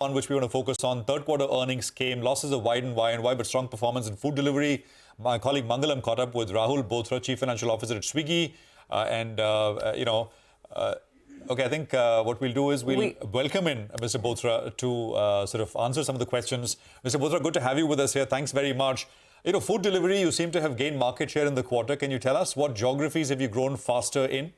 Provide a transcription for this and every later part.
on which we want to focus on. Third quarter earnings came, losses are wide and Y, but strong performance in food delivery. My colleague Mangalam caught up with Rahul Bothra, Chief Financial Officer at Swiggy. Okay, I think what we'll do is we'll welcome in Mr. Bothra to sort of answer some of the questions. Mr. Bothra, good to have you with us here. Thanks very much. Food delivery, you seem to have gained market share in the quarter. Can you tell us what geographies have you grown faster in?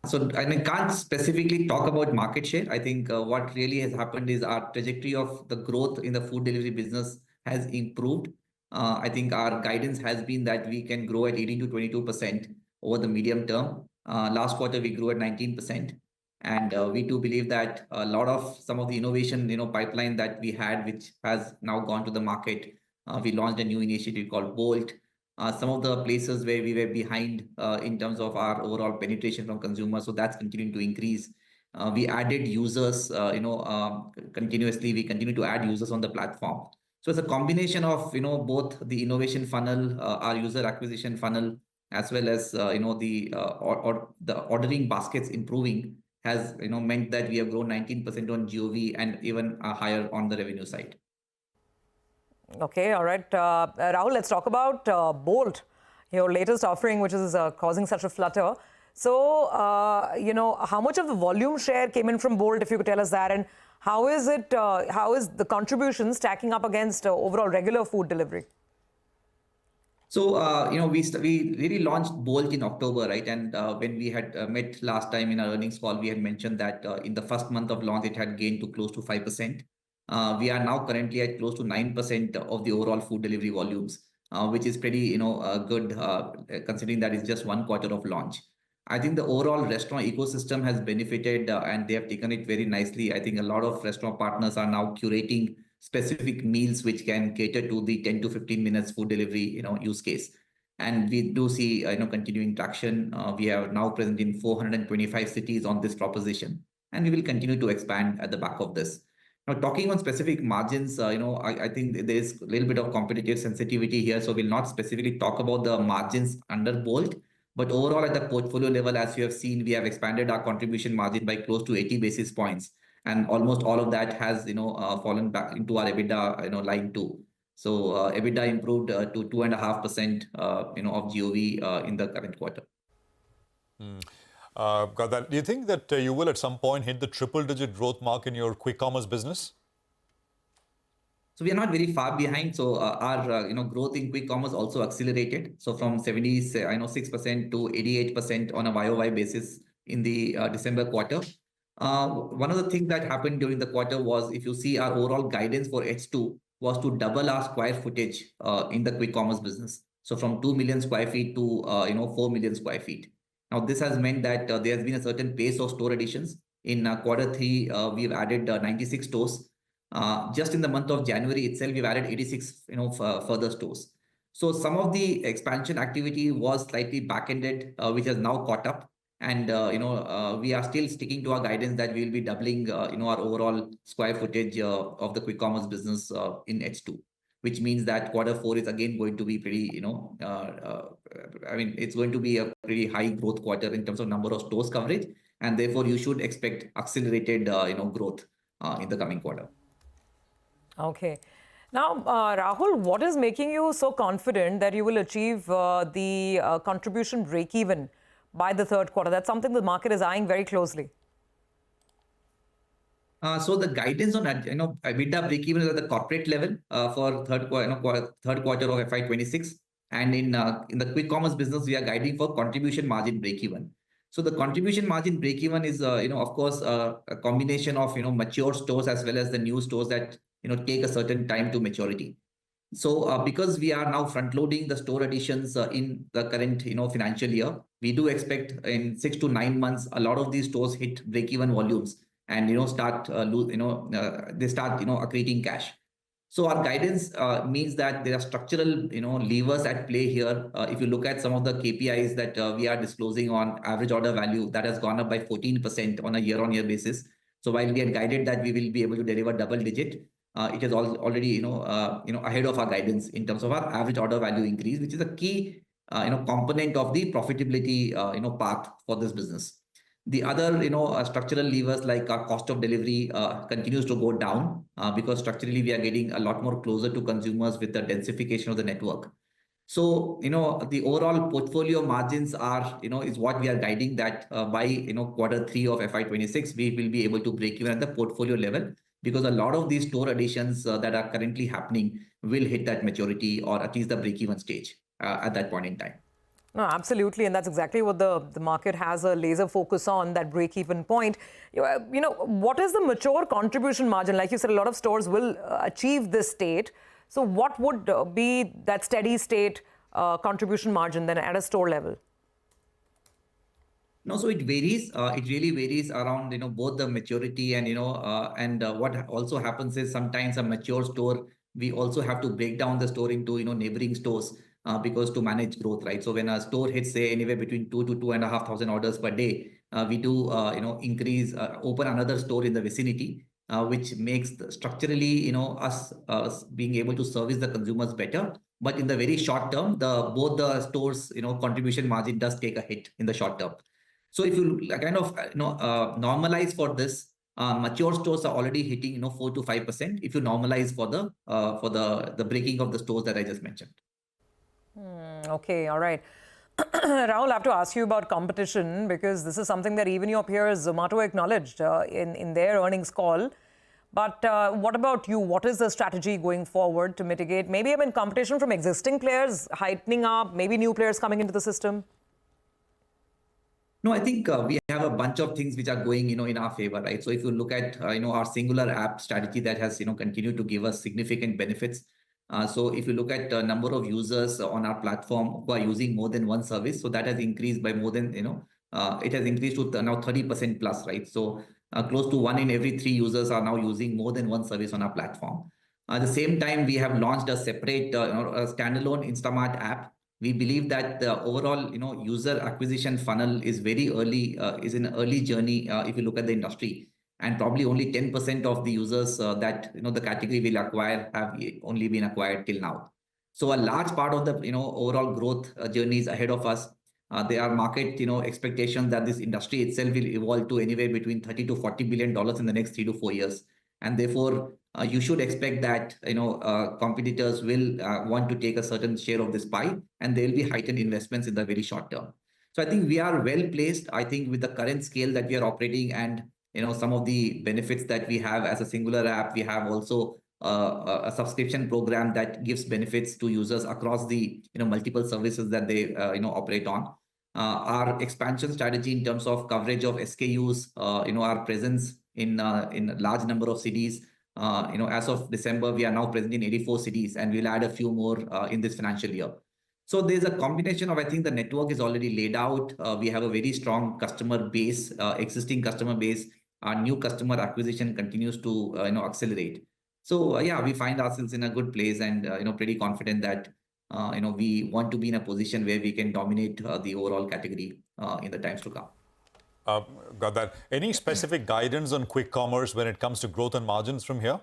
So I can't specifically talk about market share. I think what really has happened is our trajectory of the growth in the food delivery business has improved. I think our guidance has been that we can grow at 18 to 22% over the medium term. Last quarter, we grew at 19%. And we do believe that a lot of some of the innovation, pipeline that we had, which has now gone to the market. We launched a new initiative called Bolt. Some of the places where we were behind in terms of our overall penetration from consumers, so that's continuing to increase. We added users, continuously. We continue to add users on the platform. So it's a combination of both the innovation funnel, our user acquisition funnel, as well as the ordering baskets improving has meant that we have grown 19% on GOV and even higher on the revenue side. Okay, all right. Rahul, let's talk about Bolt, your latest offering, which is causing such a flutter. So, how much of the volume share came in from Bolt, if you could tell us that, and how is the contribution stacking up against overall regular food delivery? So, we really launched Bolt in October, right? And when we had met last time in our earnings call, we had mentioned that in the first month of launch, it had gained to close to 5%. We are now currently at close to 9% of the overall food delivery volumes, which is pretty, good, considering that it's just 1 quarter of launch. I think the overall restaurant ecosystem has benefited and they have taken it very nicely. I think a lot of restaurant partners are now curating specific meals which can cater to the 10 to 15 minutes food delivery, use case. And we do see, continuing traction. We are now present in 425 cities on this proposition, and we will continue to expand at the back of this. Now, talking on specific margins, I think there is a little bit of competitive sensitivity here, so we'll not specifically talk about the margins under Bolt. But overall, at the portfolio level, as you have seen, we have expanded our contribution margin by close to 80 basis points. And almost all of that has, fallen back into our EBITDA, line too. So EBITDA improved to 2.5%, of GOV in the current quarter. Got that. Do you think that you will at some point hit the triple-digit growth mark in your quick commerce business? So we are not very far behind. So our growth in quick commerce also accelerated. So from 6% to 88% on a YOY basis in the December quarter. One of the things that happened during the quarter was, if you see, our overall guidance for H2 was to double our square footage in the quick commerce business. So from 2 million square feet to 4 million square feet. Now, this has meant that there has been a certain pace of store additions. In quarter 3, we've added 96 stores. Just in the month of January itself, we've added 86 further stores. So some of the expansion activity was slightly back-ended, which has now caught up. And we are still sticking to our guidance that we will be doubling our overall square footage of the quick commerce business in H2, which means that quarter 4 is again going to be pretty, it's going to be a pretty high growth quarter in terms of number of stores coverage. And therefore, you should expect accelerated, growth in the coming quarter. Okay. Now, Rahul, what is making you so confident that you will achieve the contribution break-even by the third quarter? That's something the market is eyeing very closely. So the guidance on EBITDA break-even is at the corporate level for third quarter of FY26. And in the quick commerce business, we are guiding for contribution margin break-even. So the contribution margin break-even is, of course, a combination of mature stores as well as the new stores that take a certain time to maturity. So because we are now front-loading the store additions in the current financial year, we do expect in 6 to 9 months a lot of these stores hit break-even volumes and start accreting cash. So our guidance means that there are structural levers at play here. If you look at some of the KPIs that we are disclosing on average order value, that has gone up by 14% on a year-on-year basis. So while we had guided that we will be able to deliver double-digit, it is already ahead of our guidance in terms of our average order value increase, which is a key component of the profitability path for this business. The other, structural levers like our cost of delivery continues to go down because structurally we are getting a lot more closer to consumers with the densification of the network. So, the overall portfolio margins are, is what we are guiding that by, Q3 of FY26, we will be able to break even at the portfolio level because a lot of these store additions that are currently happening will hit that maturity or at least the break-even stage at that point in time. No, absolutely. And that's exactly what the market has a laser focus on, that break-even point. What is the mature contribution margin? Like you said, a lot of stores will achieve this state. So what would be that steady state contribution margin then at a store level? No, so it varies. It really varies around, both the maturity and, what also happens is sometimes a mature store, we also have to break down the store into, neighboring stores because to manage growth, right? So when a store hits, say, anywhere between 2,000 to 2,500 orders per day, we do, increase, open another store in the vicinity, which makes structurally, us being able to service the consumers better. But in the very short term, both the stores, contribution margin does take a hit in the short term. So if you kind of normalize for this, mature stores are already hitting 4 to 5% if you normalize for the breaking of the stores that I just mentioned. Okay, all right. Rahul, I have to ask you about competition because this is something that even your peers, Zomato, acknowledged in their earnings call. But what about you? What is the strategy going forward to mitigate? Maybe competition from existing players heightening up, maybe new players coming into the system? No, I think we have a bunch of things which are going, in our favor, right? So if you look at, our singular app strategy that has, continued to give us significant benefits. So if you look at the number of users on our platform who are using more than one service, so that has increased by more than, it has increased to now 30% plus, right? So close to 1 in every 3 users are now using more than one service on our platform. At the same time, we have launched a separate a standalone Instamart app. We believe that the overall, user acquisition funnel is very early, is in an early journey if you look at the industry. And probably only 10% of the users that, the category will acquire have only been acquired till now. So a large part of the, overall growth journey is ahead of us. There are market, expectations that this industry itself will evolve to anywhere between $30 to $40 billion in the next 3 to 4 years. And therefore, you should expect that competitors will want to take a certain share of this pie, and there will be heightened investments in the very short term. So I think we are well placed. I think with the current scale that we are operating and some of the benefits that we have as a singular app, we have also a subscription program that gives benefits to users across the multiple services that they operate on. Our expansion strategy in terms of coverage of SKUs, our presence in a large number of cities. As of December, we are now present in 84 cities, and we'll add a few more in this financial year. So there's a combination of, I think the network is already laid out. We have a very strong customer base, existing customer base. Our new customer acquisition continues to accelerate. So yeah, we find ourselves in a good place and pretty confident that we want to be in a position where we can dominate the overall category in the times to come. Got that. Any specific guidance on quick commerce when it comes to growth and margins from here?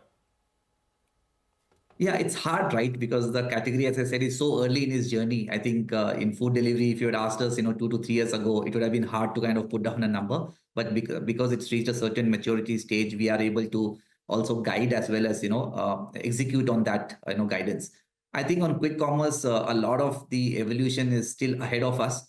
Yeah, it's hard, right? Because the category, as I said, is so early in its journey. I think in food delivery, if you had asked us, 2 to 3 years ago, it would have been hard to kind of put down a number. But because it's reached a certain maturity stage, we are able to also guide as well as, execute on that, guidance. I think on quick commerce, a lot of the evolution is still ahead of us.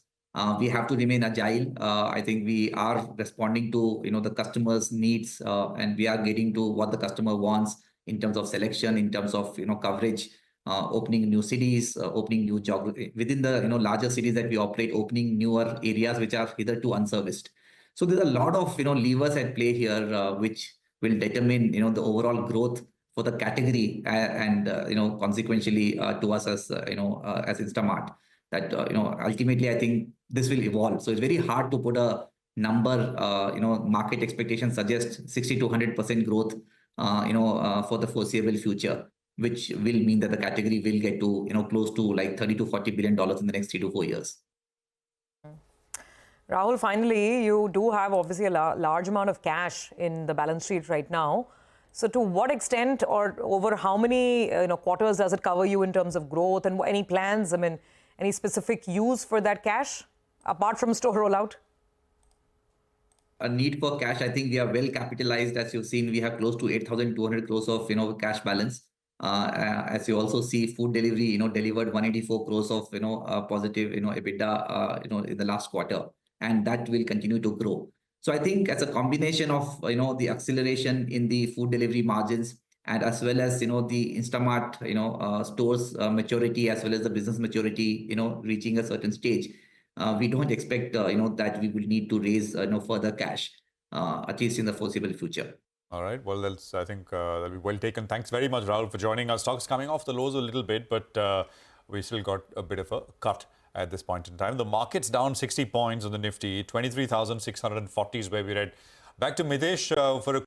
We have to remain agile. I think we are responding to, the customer's needs and we are getting to what the customer wants in terms of selection, in terms of, coverage, opening new cities, opening new geography within the, larger cities that we operate, opening newer areas which are hitherto unserviced. So there's a lot of, levers at play here, which will determine, the overall growth for the category and, consequentially to us as, as Instamart. That, ultimately, I think this will evolve. So it's very hard to put a number, market expectations suggest 60 to 100% growth, for the foreseeable future, which will mean that the category will get to, close to like $30 to $40 billion in the next 3 to 4 years. Rahul, finally, you do have obviously a large amount of cash in the balance sheet right now. So to what extent or over how many quarters does it cover you in terms of growth and any plans? Any specific use for that cash apart from store rollout? a need for cash. I think we are well capitalized. As you've seen, we have close to 8,200 crores of cash balance. As you also see, food delivery delivered 184 crores of positive EBITDA in the last quarter, and that will continue to grow. So I think as a combination of the acceleration in the food delivery margins, and as well as the Instamart stores maturity, as well as the business maturity reaching a certain stage, we don't expect that we will need to raise further cash, at least in the foreseeable future. All right. Well, I think that'll be well taken. Thanks very much, Rahul, for joining us. Stocks coming off the lows a little bit, but we still got a bit of a cut at this point in time. The market's down 60 points on the Nifty. 23,640 is where we're at. Back to Mitesh for a